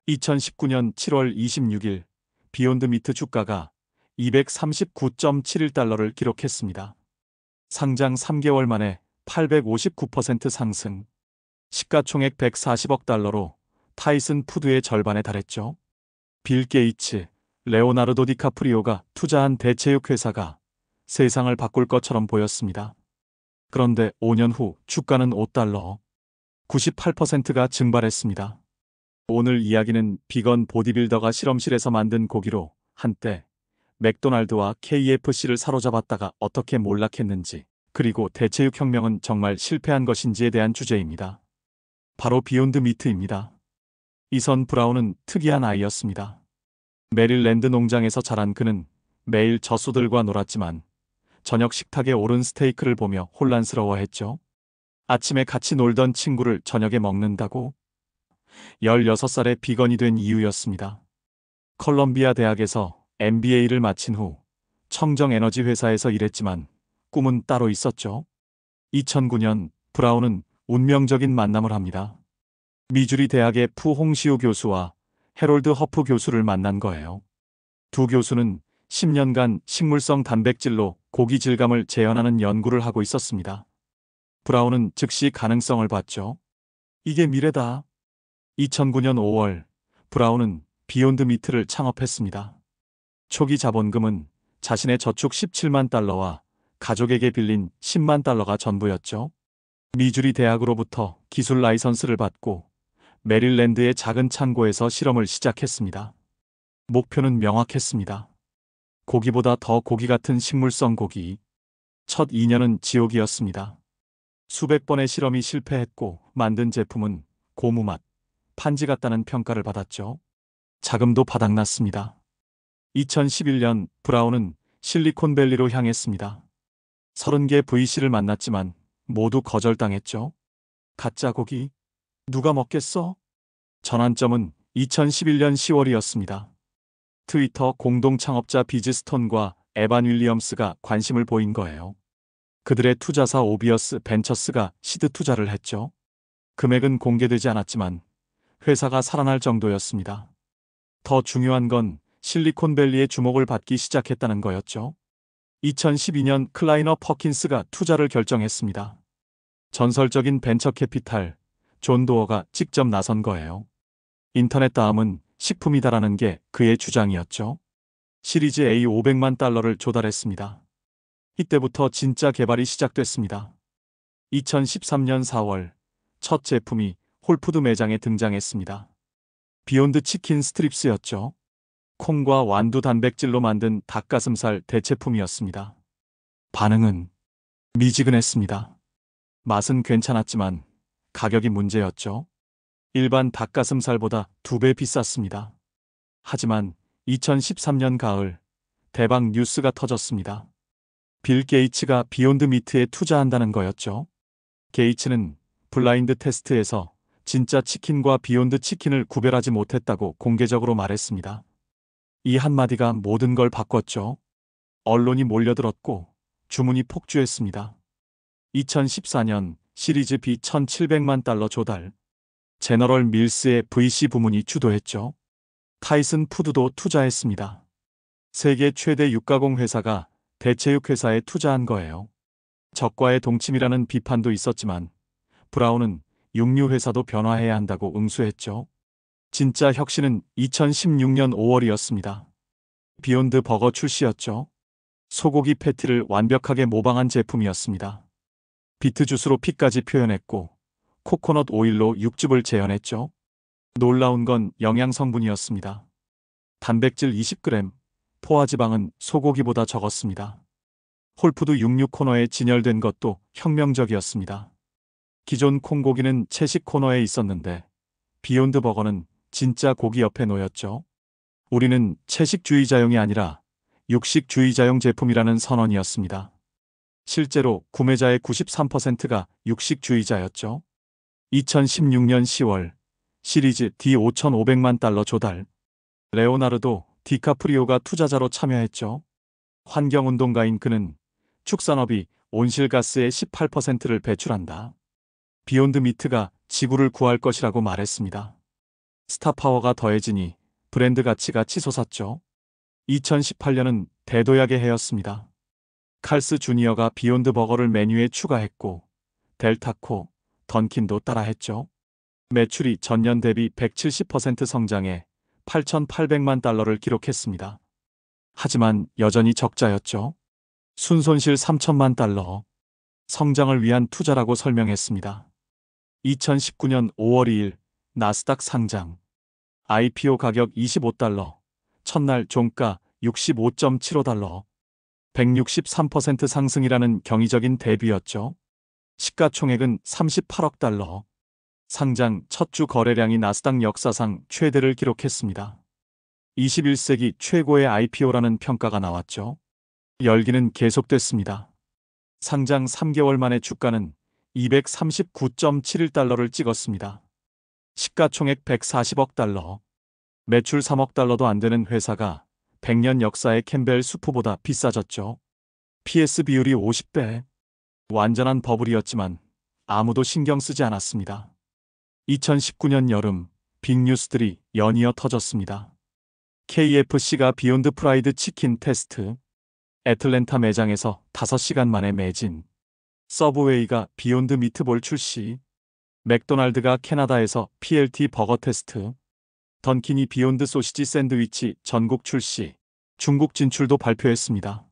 2019년 7월 26일 비욘드 미트 주가가 239.71달러를 기록했습니다. 상장 3개월 만에 859% 상승, 시가총액 140억 달러로 타이슨 푸드의 절반에 달했죠. 빌 게이츠, 레오나르도 디카프리오가 투자한 대체육 회사가 세상을 바꿀 것처럼 보였습니다. 그런데 5년 후 주가는 5달러, 98%가 증발했습니다. 오늘 이야기는 비건 보디빌더가 실험실에서 만든 고기로 한때 맥도날드와 KFC를 사로잡았다가 어떻게 몰락했는지, 그리고 대체육 혁명은 정말 실패한 것인지에 대한 주제입니다. 바로 비욘드 미트입니다. 이선 브라운은 특이한 아이였습니다. 메릴랜드 농장에서 자란 그는 매일 젖소들과 놀았지만 저녁 식탁에 오른 스테이크를 보며 혼란스러워했죠. 아침에 같이 놀던 친구를 저녁에 먹는다고? 16살에 비건이 된 이유였습니다. 컬럼비아 대학에서 MBA를 마친 후 청정에너지 회사에서 일했지만 꿈은 따로 있었죠. 2009년 브라운은 운명적인 만남을 합니다. 미주리 대학의 푸 홍시우 교수와 해롤드 허프 교수를 만난 거예요. 두 교수는 10년간 식물성 단백질로 고기 질감을 재현하는 연구를 하고 있었습니다. 브라운은 즉시 가능성을 봤죠. 이게 미래다. 2009년 5월 브라운은 비욘드 미트를 창업했습니다. 초기 자본금은 자신의 저축 17만 달러와 가족에게 빌린 10만 달러가 전부였죠. 미주리 대학으로부터 기술 라이선스를 받고 메릴랜드의 작은 창고에서 실험을 시작했습니다. 목표는 명확했습니다. 고기보다 더 고기 같은 식물성 고기. 첫 2년은 지옥이었습니다. 수백 번의 실험이 실패했고 만든 제품은 고무맛, 판지 같다는 평가를 받았죠. 자금도 바닥났습니다. 2011년 브라운은 실리콘밸리로 향했습니다. 30개 VC를 만났지만 모두 거절당했죠. 가짜 고기? 누가 먹겠어? 전환점은 2011년 10월이었습니다. 트위터 공동 창업자 비즈스톤과 에반 윌리엄스가 관심을 보인 거예요. 그들의 투자사 오비어스 벤처스가 시드 투자를 했죠. 금액은 공개되지 않았지만 회사가 살아날 정도였습니다. 더 중요한 건 실리콘밸리의 주목을 받기 시작했다는 거였죠. 2012년 클라이너 퍼킨스가 투자를 결정했습니다. 전설적인 벤처 캐피탈 존 도어가 직접 나선 거예요. 인터넷 다음은 식품이다라는 게 그의 주장이었죠. 시리즈 A 500만 달러를 조달했습니다. 이때부터 진짜 개발이 시작됐습니다. 2013년 4월 첫 제품이 홀푸드 매장에 등장했습니다. 비욘드 치킨 스트립스였죠. 콩과 완두 단백질로 만든 닭가슴살 대체품이었습니다. 반응은 미지근했습니다. 맛은 괜찮았지만 가격이 문제였죠. 일반 닭가슴살보다 2배 비쌌습니다. 하지만 2013년 가을 대박 뉴스가 터졌습니다. 빌 게이츠가 비욘드 미트에 투자한다는 거였죠. 게이츠는 블라인드 테스트에서 진짜 치킨과 비욘드 치킨을 구별하지 못했다고 공개적으로 말했습니다. 이 한마디가 모든 걸 바꿨죠. 언론이 몰려들었고 주문이 폭주했습니다. 2014년 시리즈 B 1,700만 달러 조달. 제너럴 밀스의 VC 부문이 주도했죠. 타이슨 푸드도 투자했습니다. 세계 최대 육가공 회사가 대체육 회사에 투자한 거예요. 적과의 동침이라는 비판도 있었지만 브라운은 육류 회사도 변화해야 한다고 응수했죠. 진짜 혁신은 2016년 5월이었습니다. 비욘드 버거 출시였죠. 소고기 패티를 완벽하게 모방한 제품이었습니다. 비트 주스로 피까지 표현했고 코코넛 오일로 육즙을 재현했죠. 놀라운 건 영양 성분이었습니다. 단백질 20g, 포화지방은 소고기보다 적었습니다. 홀푸드 육류 코너에 진열된 것도 혁명적이었습니다. 기존 콩고기는 채식 코너에 있었는데 비욘드 버거는 진짜 고기 옆에 놓였죠. 우리는 채식주의자용이 아니라 육식주의자용 제품이라는 선언이었습니다. 실제로 구매자의 93%가 육식주의자였죠. 2016년 10월 시리즈 D 5,500만 달러 조달. 레오나르도 디카프리오가 투자자로 참여했죠. 환경운동가인 그는 축산업이 온실가스의 18%를 배출한다. 비욘드 미트가 지구를 구할 것이라고 말했습니다. 스타파워가 더해지니 브랜드 가치가 치솟았죠. 2018년은 대도약의 해였습니다. 칼스 주니어가 비욘드 버거를 메뉴에 추가했고 델타코, 던킨도 따라했죠. 매출이 전년 대비 170% 성장해 8,800만 달러를 기록했습니다. 하지만 여전히 적자였죠. 순손실 3천만 달러. 성장을 위한 투자라고 설명했습니다. 2019년 5월 2일 나스닥 상장. IPO 가격 25달러. 첫날 종가 65.75달러. 163% 상승이라는 경이적인 대비였죠. 시가총액은 38억 달러. 상장 첫 주 거래량이 나스닥 역사상 최대를 기록했습니다. 21세기 최고의 IPO라는 평가가 나왔죠. 열기는 계속됐습니다. 상장 3개월 만에 주가는 239.71달러를 찍었습니다. 시가총액 140억 달러. 매출 3억 달러도 안 되는 회사가 100년 역사의 캠벨 수프보다 비싸졌죠. PS 비율이 50배. 완전한 버블이었지만 아무도 신경 쓰지 않았습니다. 2019년 여름 빅뉴스들이 연이어 터졌습니다. KFC가 비욘드 프라이드 치킨 테스트. 애틀랜타 매장에서 5시간 만에 매진. 서브웨이가 비욘드 미트볼 출시. 맥도날드가 캐나다에서 PLT 버거 테스트. 던킨이 비욘드 소시지 샌드위치 전국 출시. 중국 진출도 발표했습니다.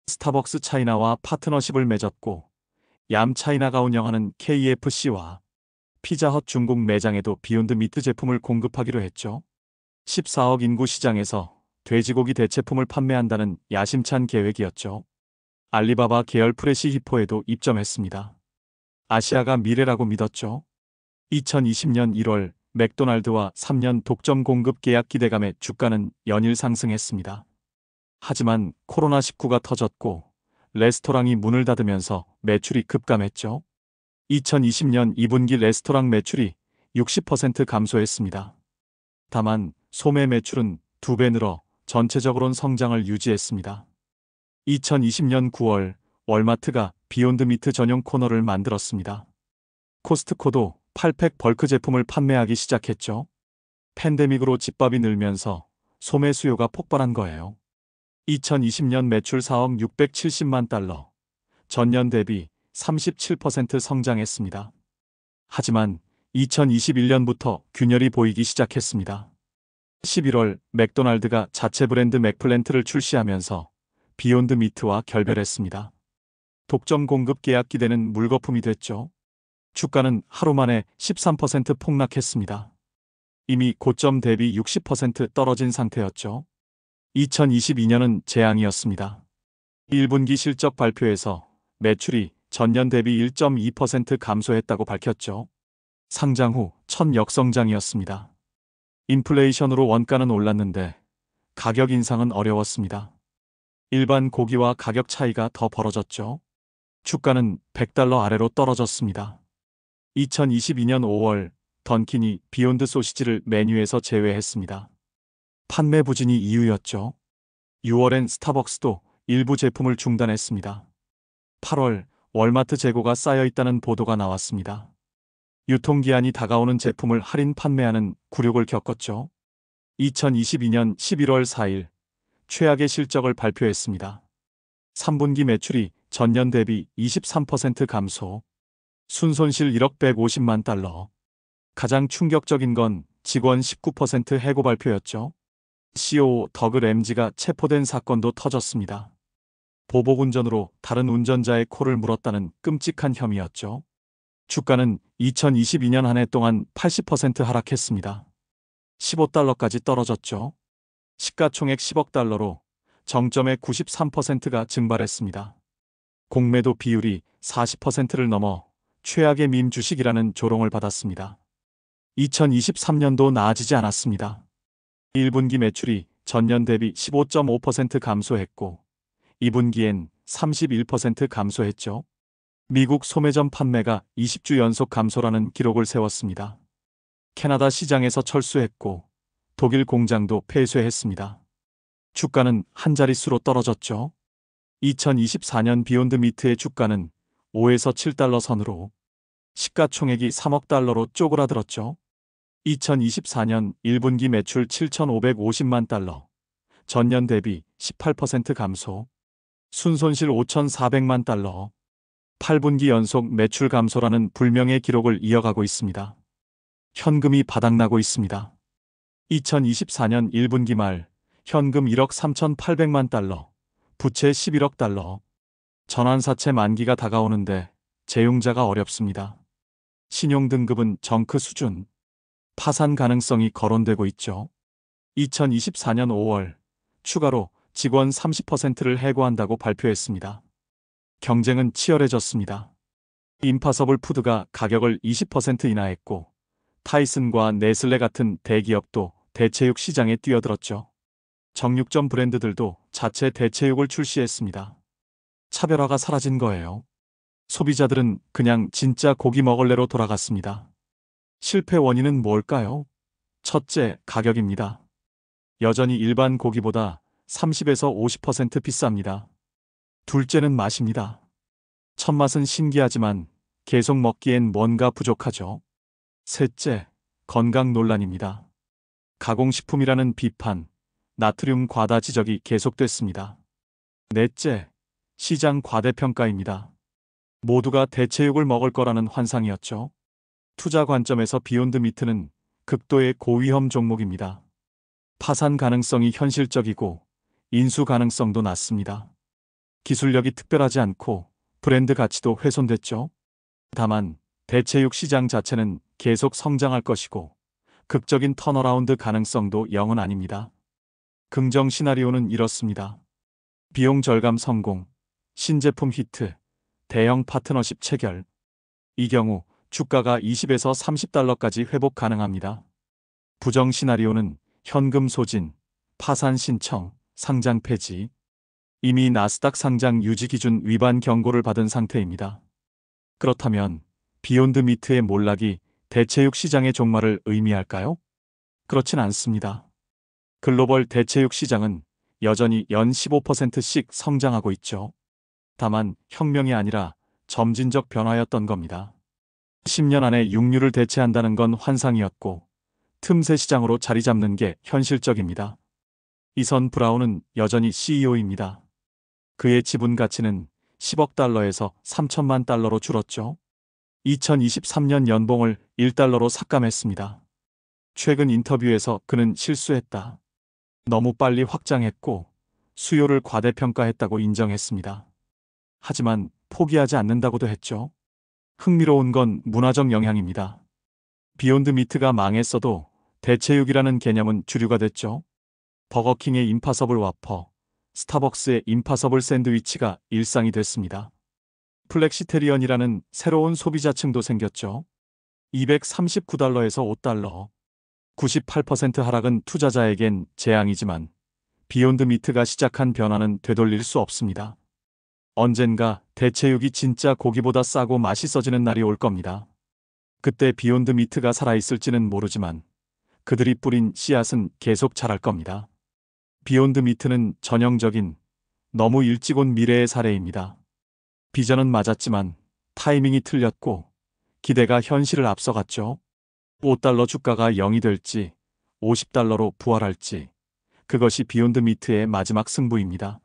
스타벅스 차이나와 파트너십을 맺었고 얌 차이나가 운영하는 KFC와 피자헛 중국 매장에도 비욘드 미트 제품을 공급하기로 했죠. 14억 인구 시장에서 돼지고기 대체품을 판매한다는 야심찬 계획이었죠. 알리바바 계열 프레시 히포에도 입점했습니다. 아시아가 미래라고 믿었죠. 2020년 1월 맥도날드와 3년 독점 공급 계약 기대감에 주가는 연일 상승했습니다. 하지만 코로나19가 터졌고 레스토랑이 문을 닫으면서 매출이 급감했죠. 2020년 2분기 레스토랑 매출이 60% 감소했습니다. 다만 소매 매출은 2배 늘어 전체적으로는 성장을 유지했습니다. 2020년 9월 월마트가 비욘드 미트 전용 코너를 만들었습니다. 코스트코도 8팩 벌크 제품을 판매하기 시작했죠. 팬데믹으로 집밥이 늘면서 소매 수요가 폭발한 거예요. 2020년 매출 4억 670만 달러. 전년 대비 37% 성장했습니다. 하지만 2021년부터 균열이 보이기 시작했습니다. 11월 맥도날드가 자체 브랜드 맥플랜트를 출시하면서 비욘드 미트와 결별했습니다. 독점 공급 계약 기대는 물거품이 됐죠. 주가는 하루 만에 13% 폭락했습니다. 이미 고점 대비 60% 떨어진 상태였죠. 2022년은 재앙이었습니다. 1분기 실적 발표에서 매출이 전년 대비 1.2% 감소했다고 밝혔죠. 상장 후 첫 역성장이었습니다. 인플레이션으로 원가는 올랐는데 가격 인상은 어려웠습니다. 일반 고기와 가격 차이가 더 벌어졌죠. 주가는 100달러 아래로 떨어졌습니다. 2022년 5월 던킨이 비욘드 소시지를 메뉴에서 제외했습니다. 판매 부진이 이유였죠. 6월엔 스타벅스도 일부 제품을 중단했습니다. 8월 월마트 재고가 쌓여 있다는 보도가 나왔습니다. 유통기한이 다가오는 제품을 할인 판매하는 굴욕을 겪었죠. 2022년 11월 4일 최악의 실적을 발표했습니다. 3분기 매출이 전년 대비 23% 감소. 순손실 1억 150만 달러. 가장 충격적인 건 직원 19% 해고 발표였죠. COO 더그 램지가 체포된 사건도 터졌습니다. 보복운전으로 다른 운전자의 코를 물었다는 끔찍한 혐의였죠. 주가는 2022년 한 해 동안 80% 하락했습니다. 15달러까지 떨어졌죠. 시가총액 10억 달러로 정점의 93%가 증발했습니다. 공매도 비율이 40%를 넘어 최악의 밈 주식이라는 조롱을 받았습니다. 2023년도 나아지지 않았습니다. 1분기 매출이 전년 대비 15.5% 감소했고 2분기엔 31% 감소했죠. 미국 소매점 판매가 20주 연속 감소라는 기록을 세웠습니다. 캐나다 시장에서 철수했고 독일 공장도 폐쇄했습니다. 주가는 한 자릿수로 떨어졌죠. 2024년 비욘드 미트의 주가는 5에서 7달러 선으로 시가총액이 3억 달러로 쪼그라들었죠. 2024년 1분기 매출 7,550만 달러. 전년 대비 18% 감소. 순손실 5,400만 달러. 8분기 연속 매출 감소라는 불명의 기록을 이어가고 있습니다. 현금이 바닥나고 있습니다. 2024년 1분기 말 현금 1억 3,800만 달러, 부채 11억 달러. 전환사채 만기가 다가오는데 재융자가 어렵습니다. 신용등급은 정크 수준. 파산 가능성이 거론되고 있죠. 2024년 5월 추가로 직원 30%를 해고한다고 발표했습니다. 경쟁은 치열해졌습니다. 임파서블 푸드가 가격을 20% 인하했고 타이슨과 네슬레 같은 대기업도 대체육 시장에 뛰어들었죠. 정육점 브랜드들도 자체 대체육을 출시했습니다. 차별화가 사라진 거예요. 소비자들은 그냥 진짜 고기 먹을래로 돌아갔습니다. 실패 원인은 뭘까요? 첫째, 가격입니다. 여전히 일반 고기보다 30에서 50% 비쌉니다. 둘째는 맛입니다. 첫맛은 신기하지만 계속 먹기엔 뭔가 부족하죠. 셋째, 건강 논란입니다. 가공식품이라는 비판, 나트륨 과다 지적이 계속됐습니다. 넷째, 시장 과대평가입니다. 모두가 대체육을 먹을 거라는 환상이었죠. 투자 관점에서 비욘드 미트는 극도의 고위험 종목입니다. 파산 가능성이 현실적이고 인수 가능성도 낮습니다. 기술력이 특별하지 않고 브랜드 가치도 훼손됐죠. 다만 대체육 시장 자체는 계속 성장할 것이고 극적인 턴어라운드 가능성도 영은 아닙니다. 긍정 시나리오는 이렇습니다. 비용 절감 성공, 신제품 히트, 대형 파트너십 체결. 이 경우 주가가 20에서 30달러까지 회복 가능합니다. 부정 시나리오는 현금 소진, 파산 신청, 상장 폐지. 이미 나스닥 상장 유지 기준 위반 경고를 받은 상태입니다. 그렇다면 비욘드 미트의 몰락이 대체육 시장의 종말을 의미할까요? 그렇진 않습니다. 글로벌 대체육 시장은 여전히 연 15%씩 성장하고 있죠. 다만 혁명이 아니라 점진적 변화였던 겁니다. 10년 안에 육류를 대체한다는 건 환상이었고 틈새 시장으로 자리 잡는 게 현실적입니다. 이선 브라운은 여전히 CEO입니다. 그의 지분 가치는 10억 달러에서 3천만 달러로 줄었죠. 2023년 연봉을 1달러로 삭감했습니다. 최근 인터뷰에서 그는 실수했다. 너무 빨리 확장했고 수요를 과대평가했다고 인정했습니다. 하지만 포기하지 않는다고도 했죠. 흥미로운 건 문화적 영향입니다. 비욘드 미트가 망했어도 대체육이라는 개념은 주류가 됐죠. 버거킹의 임파서블 와퍼, 스타벅스의 임파서블 샌드위치가 일상이 됐습니다. 플렉시테리언이라는 새로운 소비자층도 생겼죠. 239달러에서 5달러. 98% 하락은 투자자에겐 재앙이지만 비욘드 미트가 시작한 변화는 되돌릴 수 없습니다. 언젠가 대체육이 진짜 고기보다 싸고 맛있어지는 날이 올 겁니다. 그때 비욘드 미트가 살아있을지는 모르지만 그들이 뿌린 씨앗은 계속 자랄 겁니다. 비욘드 미트는 전형적인 너무 일찍 온 미래의 사례입니다. 비전은 맞았지만 타이밍이 틀렸고 기대가 현실을 앞서갔죠. 5달러 주가가 0이 될지 50달러로 부활할지 그것이 비욘드 미트의 마지막 승부입니다.